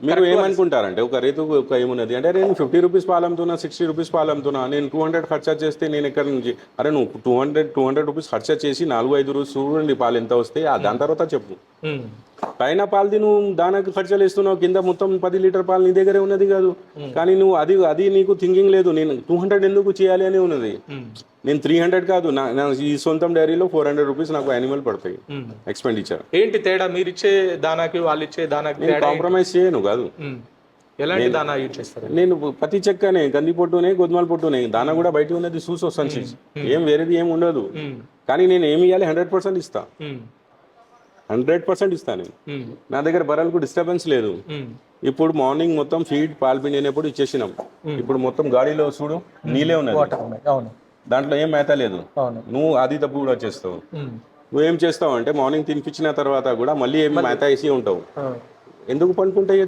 మీరు ఏమనుకుంటారంటే ఒక రైతు ఒక ఏమున్నది అంటే నేను 50 రూపీస్ పాలు అమ్ముతున్నా, 60 రూపీస్ పాలు అమ్ముతున్నా, నేను 200 ఖర్చా చేస్తే నేను ఎక్కడి నుంచి, అరే నువ్వు 200 రూపీస్ ఖర్చా చేసి 4-5 రోజు చూడండి పాలు ఎంత వస్తాయి, దాని తర్వాత చెప్పు. పైన పాలు నువ్వు దానికి ఖర్చులు ఇస్తున్నావు, కింద మొత్తం 10 లీటర్ పాలు నీ దగ్గరే ఉన్నది కాదు. కానీ నువ్వు అది నీకు థింకింగ్ లేదు, నేను 200 ఎందుకు చేయాలి అని ఉన్నది. నేను 300 కాదు, ఈ సొంతం డైరీలో 400 రూపీస్ నాకు యాన్యువల్ పడతాయి ఎక్స్పెండిచర్. ఏంటి తేడా? మీరు ఇచ్చే దానాకి వాళ్ళు ఇచ్చే దానాకి కాంప్రమైజ్ చేయను కాదు. ఎలాంటి దానా యూజ్ చేస్తారు? నేను పత్తి చెక్కనే, కంది పొట్టునే, గోధుమల పొట్టునే, దానా కూడా బయట ఉన్నది చూసి సంచి, ఏం వేరేది ఏం ఉండదు. కానీ నేను ఏమి ఇవ్వాలి 100% ఇస్తా, 100% ఇస్తాను. నా దగ్గర బర్రెలకు డిస్టర్బెన్స్ లేదు. ఇప్పుడు మార్నింగ్ మొత్తం ఫీడ్ పాలు పిండినప్పుడు ఇచ్చేసినాం. ఇప్పుడు మొత్తం గాడిలో చూడు నీళ్ళే ఉన్నది, దాంట్లో ఏం మేత లేదు. నువ్వు అది తప్పు కూడా చేస్తావు. నువ్వేం చేస్తావు అంటే మార్నింగ్ తినిపించిన తర్వాత కూడా మళ్ళీ ఏం మేత వేసి ఉంటావు. ఎందుకు పండుకుంటాయి?